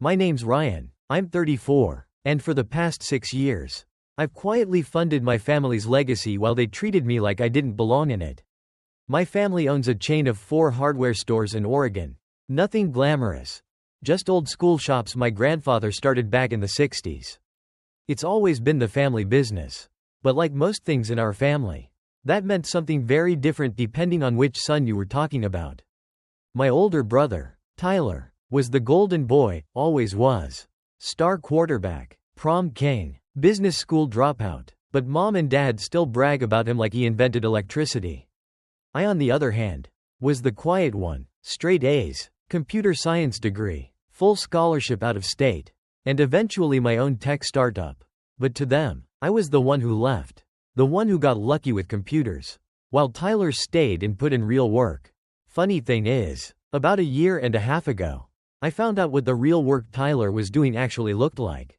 My name's Ryan, I'm 34, and for the past 6 years, I've quietly funded my family's legacy while they treated me like I didn't belong in it. My family owns a chain of 4 hardware stores in Oregon. Nothing glamorous. Just old school shops my grandfather started back in the 60s. It's always been the family business. But like most things in our family, that meant something very different depending on which son you were talking about. My older brother, Tyler, was the golden boy, always was. Star quarterback, prom king, business school dropout, but mom and dad still brag about him like he invented electricity. I, on the other hand, was the quiet one, straight A's, computer science degree, full scholarship out of state, and eventually my own tech startup. But to them, I was the one who left, the one who got lucky with computers, while Tyler stayed and put in real work. Funny thing is, about a year and a half ago, I found out what the real work Tyler was doing actually looked like.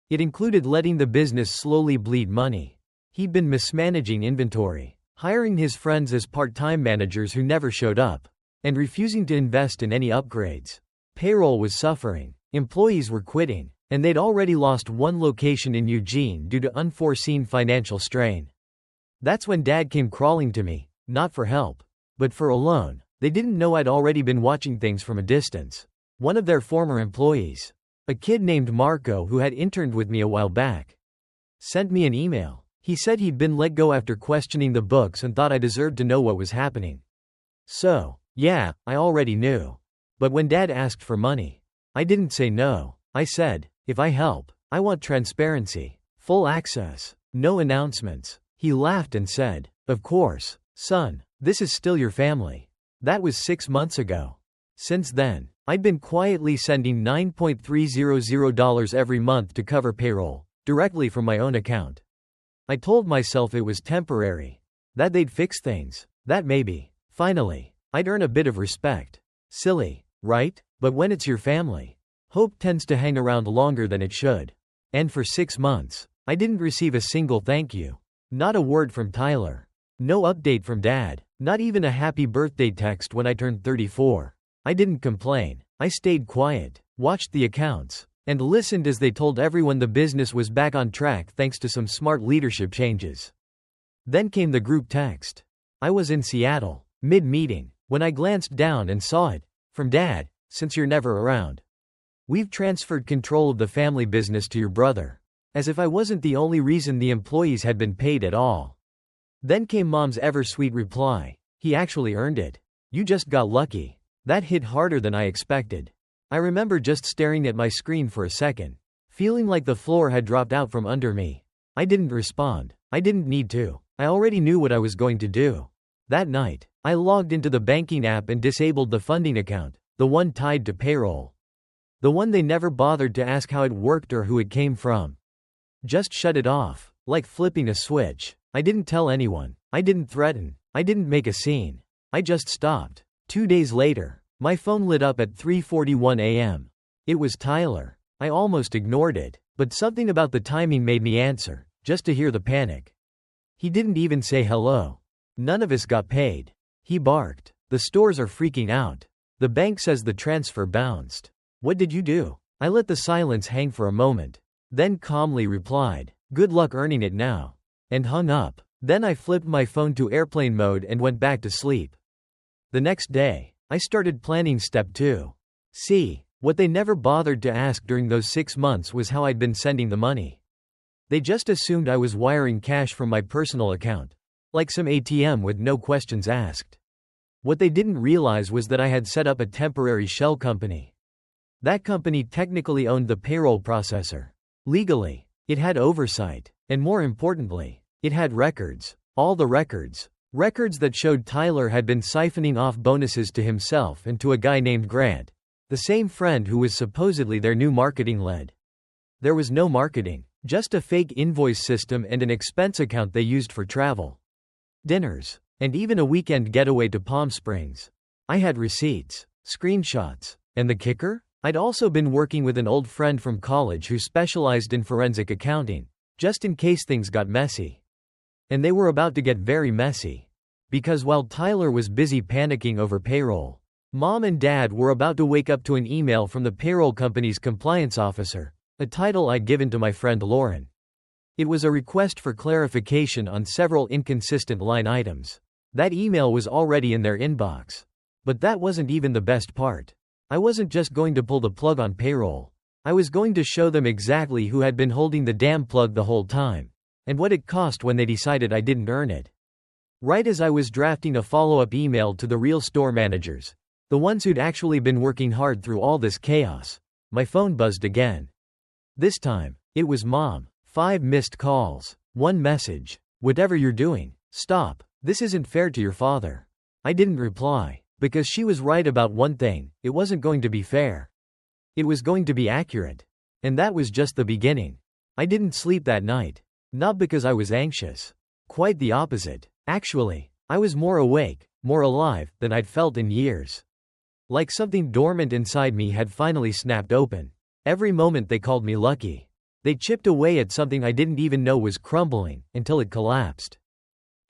It included letting the business slowly bleed money. He'd been mismanaging inventory, hiring his friends as part-time managers who never showed up, and refusing to invest in any upgrades. Payroll was suffering, employees were quitting, and they'd already lost one location in Eugene due to unforeseen financial strain. That's when Dad came crawling to me, not for help, but for a loan. They didn't know I'd already been watching things from a distance. One of their former employees, a kid named Marco who had interned with me a while back, sent me an email. He said he'd been let go after questioning the books and thought I deserved to know what was happening. So, yeah, I already knew. But when Dad asked for money, I didn't say no. I said, if I help, I want transparency, full access, no announcements. He laughed and said, of course, son, this is still your family. That was 6 months ago. Since then, I'd been quietly sending $9,300 every month to cover payroll, directly from my own account. I told myself it was temporary, that they'd fix things, that maybe, finally, I'd earn a bit of respect. Silly, right? But when it's your family, hope tends to hang around longer than it should. And for 6 months, I didn't receive a single thank you. Not a word from Tyler. No update from Dad. Not even a happy birthday text when I turned 34. I didn't complain. I stayed quiet, watched the accounts, and listened as they told everyone the business was back on track thanks to some smart leadership changes. Then came the group text. I was in Seattle, mid-meeting, when I glanced down and saw it. From Dad, since you're never around, we've transferred control of the family business to your brother. As if I wasn't the only reason the employees had been paid at all. Then came Mom's ever-sweet reply. He actually earned it. You just got lucky. That hit harder than I expected. I remember just staring at my screen for a second, feeling like the floor had dropped out from under me. I didn't respond. I didn't need to. I already knew what I was going to do. That night, I logged into the banking app and disabled the funding account, the one tied to payroll. The one they never bothered to ask how it worked or who it came from. Just shut it off, like flipping a switch. I didn't tell anyone. I didn't threaten. I didn't make a scene. I just stopped. 2 days later, my phone lit up at 3:41 a.m. It was Tyler. I almost ignored it, but something about the timing made me answer, just to hear the panic. He didn't even say hello. None of us got paid. He barked. The stores are freaking out. The bank says the transfer bounced. What did you do? I let the silence hang for a moment, then calmly replied, good luck earning it now, and hung up. Then I flipped my phone to airplane mode and went back to sleep. The next day, I started planning step 2. See, what they never bothered to ask during those 6 months was how I'd been sending the money. They just assumed I was wiring cash from my personal account, like some ATM with no questions asked. What they didn't realize was that I had set up a temporary shell company. That company technically owned the payroll processor. Legally, it had oversight, and more importantly, it had records. All the records. Records that showed Tyler had been siphoning off bonuses to himself and to a guy named Grant, the same friend who was supposedly their new marketing lead. There was no marketing, just a fake invoice system and an expense account they used for travel, dinners, and even a weekend getaway to Palm Springs. I had receipts, screenshots, and the kicker? I'd also been working with an old friend from college who specialized in forensic accounting, just in case things got messy. And they were about to get very messy. Because while Tyler was busy panicking over payroll, Mom and Dad were about to wake up to an email from the payroll company's compliance officer, a title I'd given to my friend Lauren. It was a request for clarification on several inconsistent line items. That email was already in their inbox. But that wasn't even the best part. I wasn't just going to pull the plug on payroll. I was going to show them exactly who had been holding the damn plug the whole time, and what it cost when they decided I didn't earn it. Right as I was drafting a follow-up email to the real store managers, the ones who'd actually been working hard through all this chaos, my phone buzzed again. This time, it was Mom. 5 missed calls. 1 message. "Whatever you're doing, stop. This isn't fair to your father." I didn't reply, because she was right about one thing: it wasn't going to be fair. It was going to be accurate. And that was just the beginning. I didn't sleep that night. Not because I was anxious. Quite the opposite. Actually, I was more awake, more alive, than I'd felt in years. Like something dormant inside me had finally snapped open. Every moment they called me lucky. They chipped away at something I didn't even know was crumbling, until it collapsed.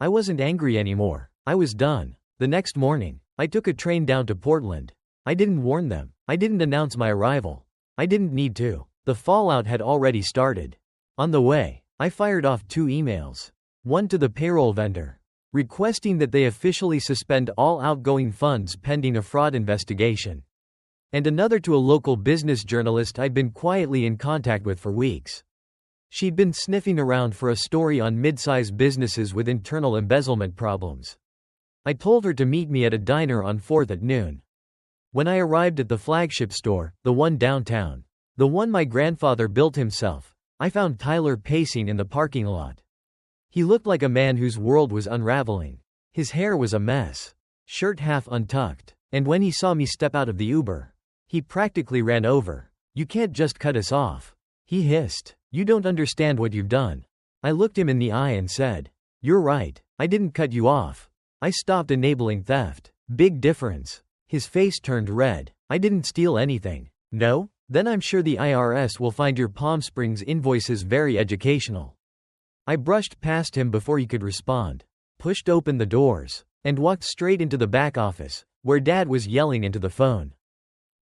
I wasn't angry anymore. I was done. The next morning, I took a train down to Portland. I didn't warn them. I didn't announce my arrival. I didn't need to. The fallout had already started. On the way, I fired off 2 emails. One to the payroll vendor, requesting that they officially suspend all outgoing funds pending a fraud investigation. And another to a local business journalist I'd been quietly in contact with for weeks. She'd been sniffing around for a story on mid-size businesses with internal embezzlement problems. I told her to meet me at a diner on 4th at noon. When I arrived at the flagship store, the one downtown, the one my grandfather built himself, I found Tyler pacing in the parking lot. He looked like a man whose world was unraveling. His hair was a mess, shirt half untucked, and when he saw me step out of the Uber, he practically ran over. "You can't just cut us off," he hissed. "You don't understand what you've done." I looked him in the eye and said, "You're right, I didn't cut you off. I stopped enabling theft. Big difference." His face turned red. "I didn't steal anything." "No? Then I'm sure the IRS will find your Palm Springs invoices very educational." I brushed past him before he could respond, pushed open the doors, and walked straight into the back office, where Dad was yelling into the phone.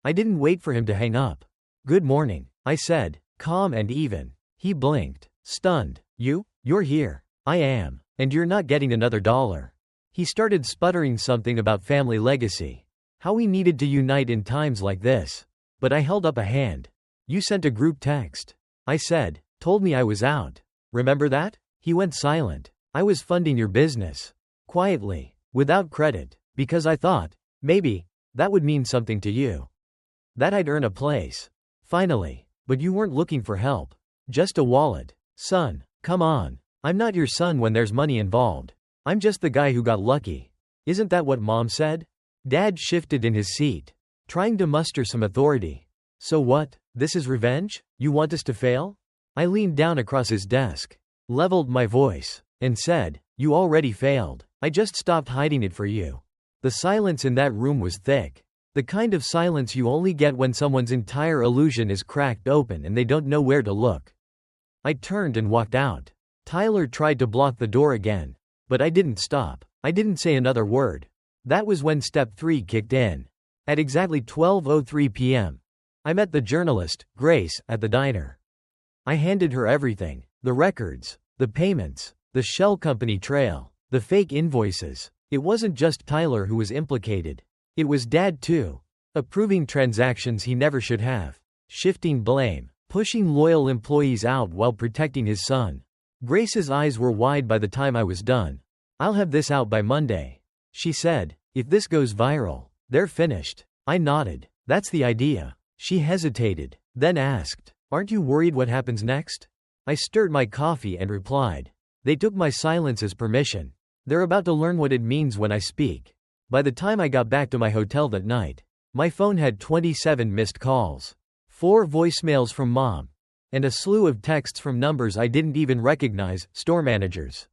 I didn't wait for him to hang up. "Good morning," I said, calm and even. He blinked, stunned. You're here." "I am. And you're not getting another dollar." He started sputtering something about family legacy. How we needed to unite in times like this. But I held up a hand. "You sent a group text," I said. "Told me I was out. Remember that?" He went silent. "I was funding your business. Quietly. Without credit. Because I thought, maybe, that would mean something to you. That I'd earn a place. Finally. But you weren't looking for help. Just a wallet. Son, come on. I'm not your son when there's money involved. I'm just the guy who got lucky. Isn't that what Mom said?" Dad shifted in his seat, trying to muster some authority. "So what? This is revenge? You want us to fail?" I leaned down across his desk, leveled my voice, and said, "You already failed. I just stopped hiding it for you." The silence in that room was thick. The kind of silence you only get when someone's entire illusion is cracked open and they don't know where to look. I turned and walked out. Tyler tried to block the door again. But I didn't stop. I didn't say another word. That was when step 3 kicked in. At exactly 12:03 p.m., I met the journalist, Grace, at the diner. I handed her everything: the records, the payments, the shell company trail, the fake invoices. It wasn't just Tyler who was implicated. It was Dad too. Approving transactions he never should have. Shifting blame. Pushing loyal employees out while protecting his son. Grace's eyes were wide by the time I was done. "I'll have this out by Monday," she said. "If this goes viral, they're finished." I nodded. "That's the idea." She hesitated, then asked, "Aren't you worried what happens next?" I stirred my coffee and replied, "They took my silence as permission. They're about to learn what it means when I speak." By the time I got back to my hotel that night, my phone had 27 missed calls, 4 voicemails from Mom, and a slew of texts from numbers I didn't even recognize: store managers,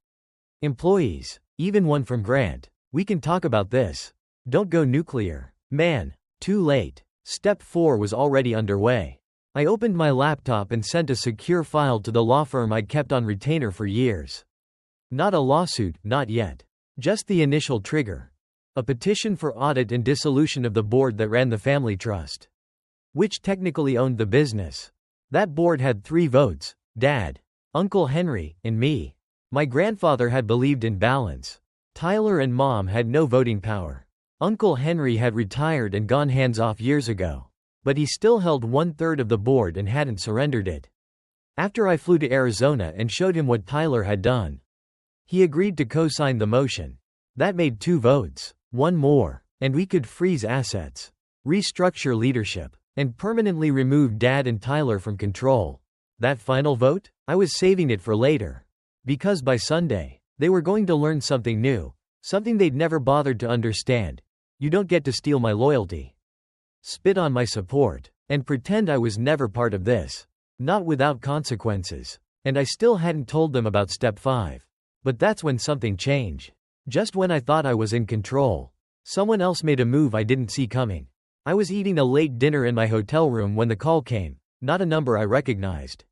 employees, even one from Grant. "We can talk about this. Don't go nuclear." Man, too late. Step 4 was already underway. I opened my laptop and sent a secure file to the law firm I'd kept on retainer for years. Not a lawsuit, not yet. Just the initial trigger. A petition for audit and dissolution of the board that ran the family trust, which technically owned the business. That board had 3 votes: Dad, Uncle Henry, and me. My grandfather had believed in balance. Tyler and Mom had no voting power. Uncle Henry had retired and gone hands-off years ago. But he still held 1/3 of the board and hadn't surrendered it. After I flew to Arizona and showed him what Tyler had done, he agreed to co-sign the motion. That made 2 votes. 1 more, and we could freeze assets, restructure leadership, and permanently remove Dad and Tyler from control. That final vote? I was saving it for later. Because by Sunday, they were going to learn something new, something they'd never bothered to understand. You don't get to steal my loyalty, spit on my support, and pretend I was never part of this. Not without consequences. And I still hadn't told them about step 5. But that's when something changed. Just when I thought I was in control, someone else made a move I didn't see coming. I was eating a late dinner in my hotel room when the call came, not a number I recognized.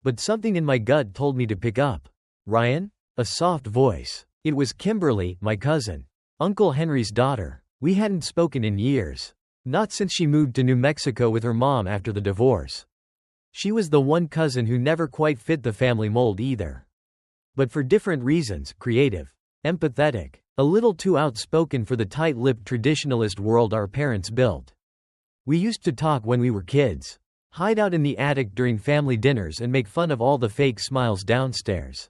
But something in my gut told me to pick up. Ryan? A soft voice. It was Kimberly, my cousin, Uncle Henry's daughter. We hadn't spoken in years. Not since she moved to New Mexico with her mom after the divorce. She was the one cousin who never quite fit the family mold either. But for different reasons: creative, empathetic, a little too outspoken for the tight-lipped traditionalist world our parents built. We used to talk when we were kids, hide out in the attic during family dinners and make fun of all the fake smiles downstairs.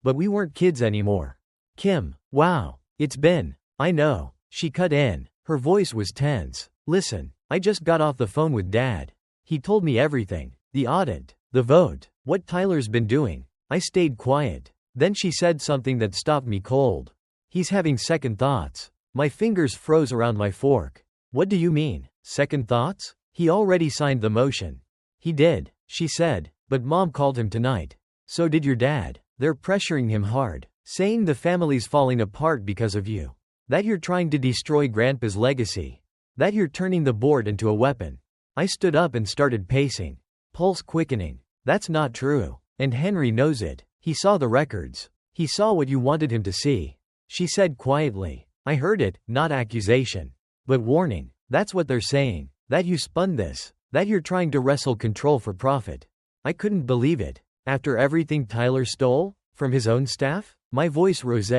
But we weren't kids anymore. Kim, wow, it's been. I know. She cut in. Her voice was tense. Listen, I just got off the phone with Dad. He told me everything. The audit, the vote, what Tyler's been doing. I stayed quiet. Then she said something that stopped me cold. He's having second thoughts. My fingers froze around my fork. What do you mean, second thoughts? He already signed the motion. He did, she said, but Mom called him tonight. So did your dad. They're pressuring him hard, saying the family's falling apart because of you. That you're trying to destroy Grandpa's legacy. That you're turning the board into a weapon. I stood up and started pacing, pulse quickening. That's not true. And Henry knows it. He saw the records. He saw what you wanted him to see. She said quietly. I heard it, not accusation, but warning. That's what they're saying. That you spun this. That you're trying to wrestle control for profit. I couldn't believe it. After everything Tyler stole? From his own staff? My voice rose.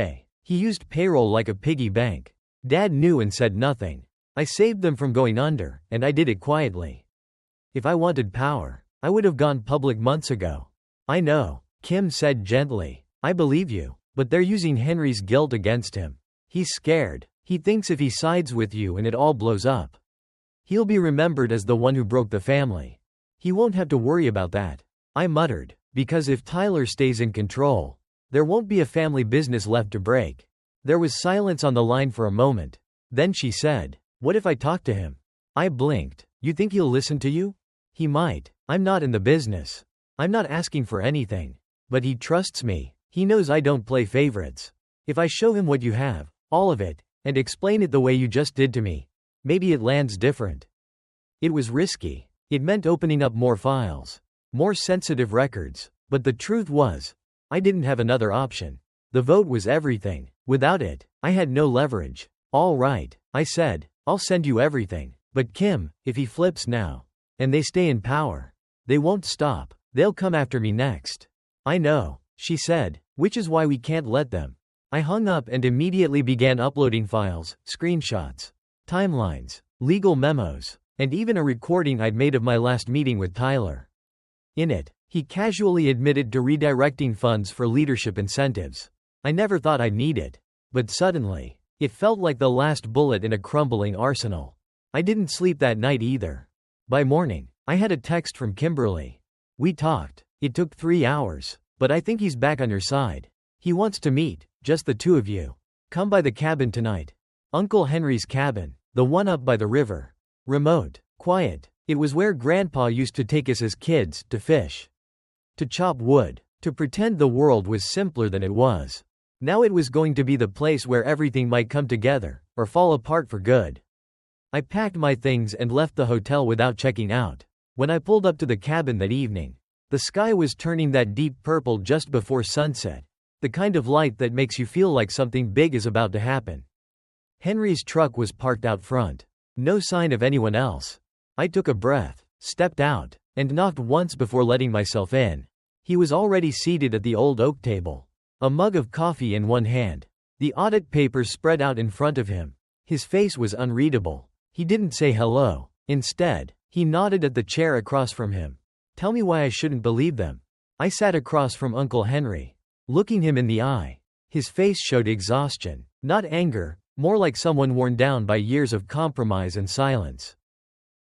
He used payroll like a piggy bank. Dad knew and said nothing. I saved them from going under, and I did it quietly. If I wanted power, I would have gone public months ago. I know, Kim said gently. I believe you, but they're using Henry's guilt against him. He's scared. He thinks if he sides with you and it all blows up, he'll be remembered as the one who broke the family. He won't have to worry about that. I muttered, because if Tyler stays in control, there won't be a family business left to break. There was silence on the line for a moment. Then she said, what if I talk to him? I blinked. You think he'll listen to you? He might. I'm not in the business. I'm not asking for anything. But he trusts me. He knows I don't play favorites. If I show him what you have, all of it, and explain it the way you just did to me, maybe it lands different. It was risky. It meant opening up more files, more sensitive records. But the truth was, I didn't have another option. The vote was everything. Without it, I had no leverage. All right, I said, I'll send you everything. But Kim, if he flips now, and they stay in power, they won't stop. They'll come after me next. I know, she said, which is why we can't let them. I hung up and immediately began uploading files, screenshots, timelines, legal memos, and even a recording I'd made of my last meeting with Tyler. In it, he casually admitted to redirecting funds for leadership incentives. I never thought I'd need it. But suddenly, it felt like the last bullet in a crumbling arsenal. I didn't sleep that night either. By morning, I had a text from Kimberly. We talked. It took 3 hours, but I think he's back on your side. He wants to meet, just the 2 of you. Come by the cabin tonight. Uncle Henry's cabin, the one up by the river. Remote, quiet. It was where Grandpa used to take us as kids, to fish, to chop wood, to pretend the world was simpler than it was. Now it was going to be the place where everything might come together, or fall apart for good. I packed my things and left the hotel without checking out. When I pulled up to the cabin that evening, the sky was turning that deep purple just before sunset, the kind of light that makes you feel like something big is about to happen. Henry's truck was parked out front. No sign of anyone else. I took a breath, stepped out, and knocked once before letting myself in. He was already seated at the old oak table, a mug of coffee in one hand, the audit papers spread out in front of him. His face was unreadable. He didn't say hello. Instead, he nodded at the chair across from him. Tell me why I shouldn't believe them. I sat across from Uncle Henry, looking him in the eye. His face showed exhaustion, not anger, more like someone worn down by years of compromise and silence.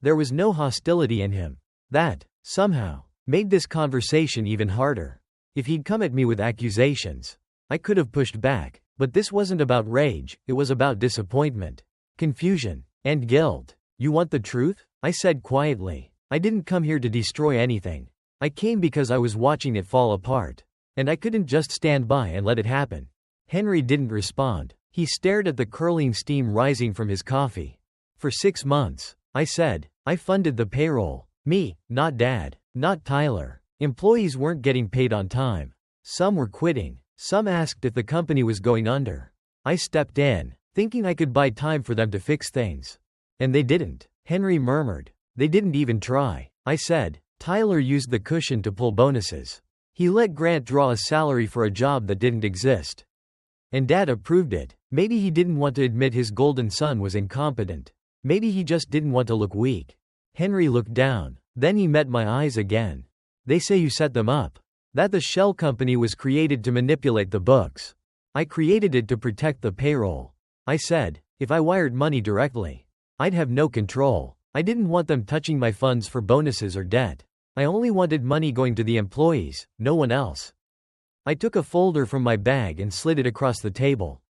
There was no hostility in him. That, somehow, made this conversation even harder. If he'd come at me with accusations, I could have pushed back, but this wasn't about rage, it was about disappointment, confusion, and guilt. You want the truth? I said quietly. I didn't come here to destroy anything. I came because I was watching it fall apart, and I couldn't just stand by and let it happen. Henry didn't respond. He stared at the curling steam rising from his coffee. For 6 months, I said, I funded the payroll. Me, not Dad, not Tyler. Employees weren't getting paid on time. Some were quitting. Some asked if the company was going under. I stepped in, thinking I could buy time for them to fix things. And they didn't. Henry murmured. They didn't even try. I said, Tyler used the cushion to pull bonuses. He let Grant draw a salary for a job that didn't exist. And Dad approved it. Maybe he didn't want to admit his golden son was incompetent. Maybe he just didn't want to look weak. Henry looked down. Then he met my eyes again. They say you set them up. That the shell company was created to manipulate the books. I created it to protect the payroll. I said, if I wired money directly, I'd have no control. I didn't want them touching my funds for bonuses or debt. I only wanted money going to the employees, no one else. I took a folder from my bag and slid it across the table.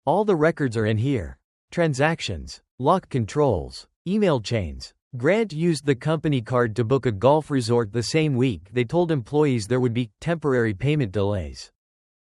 All the records are in here. Transactions, lock controls, email chains. Grant used the company card to book a golf resort the same week they told employees there would be temporary payment delays.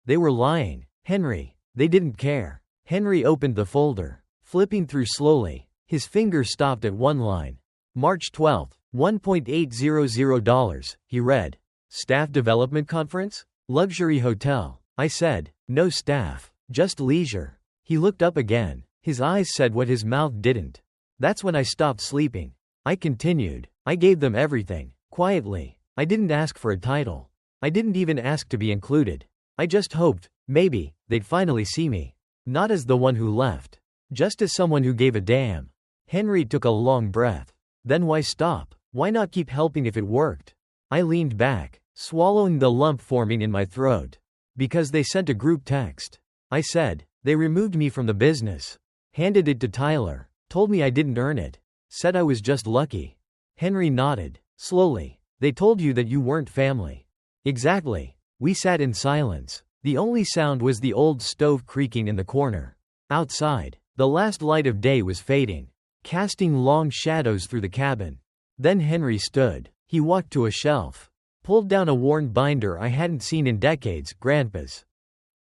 They were lying. Henry, they didn't care. Henry opened the folder, flipping through slowly. His finger stopped at one line. March 12, $1.800, he read. Staff Development Conference? Luxury hotel. I said, no staff, just leisure. He looked up again. His eyes said what his mouth didn't. That's when I stopped sleeping. I continued. I gave them everything, quietly. I didn't ask for a title. I didn't even ask to be included. I just hoped, maybe, they'd finally see me. Not as the one who left. Just as someone who gave a damn. Henry took a long breath. Then why stop? Why not keep helping if it worked? I leaned back, swallowing the lump forming in my throat. Because they sent a group text. I said, they removed me from the business. Handed it to Tyler. Told me I didn't earn it. Said I was just lucky. Henry nodded, slowly. They told you that you weren't family. Exactly. We sat in silence. The only sound was the old stove creaking in the corner. Outside, the last light of day was fading, casting long shadows through the cabin. Then Henry stood. He walked to a shelf, pulled down a worn binder I hadn't seen in decades, Grandpa's.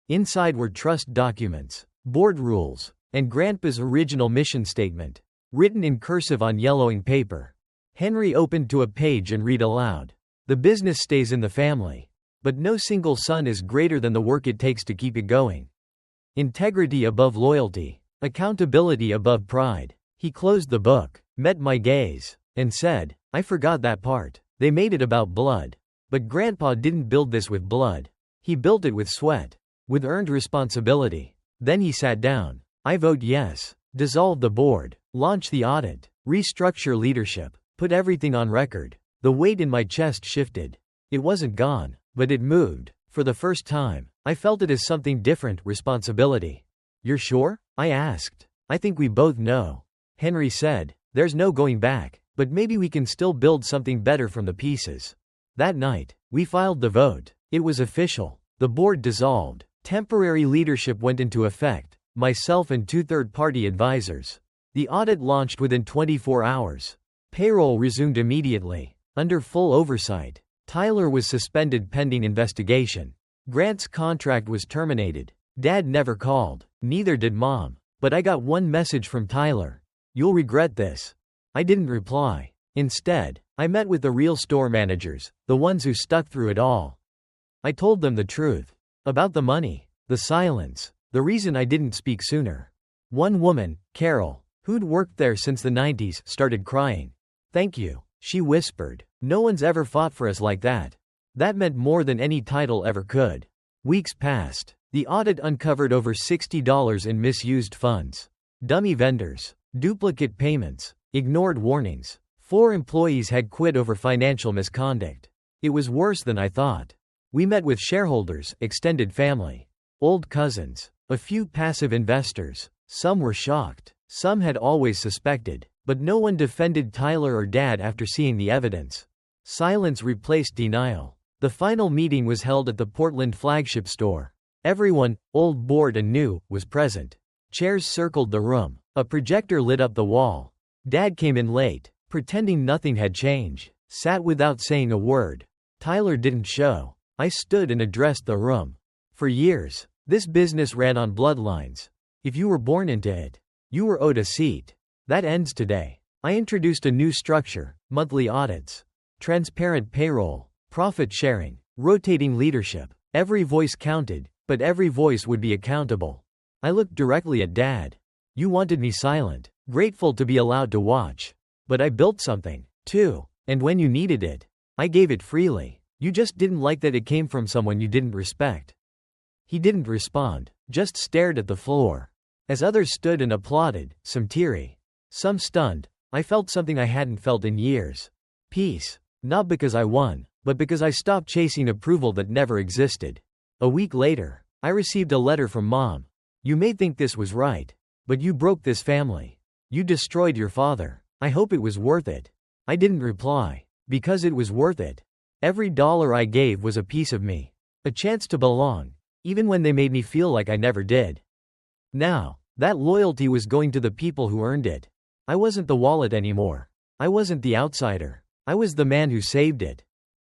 Inside were trust documents, board rules, and Grandpa's original mission statement, written in cursive on yellowing paper. Henry opened to a page and read aloud. The business stays in the family, but no single son is greater than the work it takes to keep it going. Integrity above loyalty, accountability above pride. He closed the book, met my gaze, and said, I forgot that part. They made it about blood. But Grandpa didn't build this with blood. He built it with sweat, with earned responsibility. Then he sat down. I vote yes. Dissolve the board, launch the audit, restructure leadership, put everything on record. The weight in my chest shifted. It wasn't gone, but it moved. For the first time, I felt it as something different, responsibility. You're sure? I asked. I think we both know. Henry said, there's no going back, but maybe we can still build something better from the pieces. That night, we filed the vote. It was official. The board dissolved. Temporary leadership went into effect. Myself and 2 third-party advisors. The audit launched within 24 hours. Payroll resumed immediately, under full oversight. Tyler was suspended pending investigation. Grant's contract was terminated. Dad never called. Neither did Mom. But I got one message from Tyler. You'll regret this. I didn't reply. Instead, I met with the real store managers, the ones who stuck through it all. I told them the truth. About the money, the silence, the reason I didn't speak sooner. One woman, Carol, who'd worked there since the 90s, started crying. "Thank you," she whispered. "No one's ever fought for us like that." That meant more than any title ever could. Weeks passed. The audit uncovered over $60 in misused funds. Dummy vendors, duplicate payments, ignored warnings. 4 employees had quit over financial misconduct. It was worse than I thought. We met with shareholders, extended family, old cousins, a few passive investors. Some were shocked. Some had always suspected. But no one defended Tyler or Dad after seeing the evidence. Silence replaced denial. The final meeting was held at the Portland flagship store. Everyone, old, bored and new, was present. Chairs circled the room. A projector lit up the wall. Dad came in late, pretending nothing had changed. Sat without saying a word. Tyler didn't show. I stood and addressed the room. For years, this business ran on bloodlines. If you were born into it, you were owed a seat. That ends today. I introduced a new structure: monthly audits, transparent payroll, profit sharing, rotating leadership. Every voice counted, but every voice would be accountable. I looked directly at Dad. "You wanted me silent, grateful to be allowed to watch. But I built something, too. And when you needed it, I gave it freely. You just didn't like that it came from someone you didn't respect." He didn't respond, just stared at the floor. As others stood and applauded, some teary, some stunned, I felt something I hadn't felt in years. Peace. Not because I won, but because I stopped chasing approval that never existed. A week later, I received a letter from Mom. "You may think this was right, but you broke this family. You destroyed your father. I hope it was worth it." I didn't reply. Because it was worth it. Every dollar I gave was a piece of me. A chance to belong, even when they made me feel like I never did. Now, that loyalty was going to the people who earned it. I wasn't the wallet anymore. I wasn't the outsider. I was the man who saved it.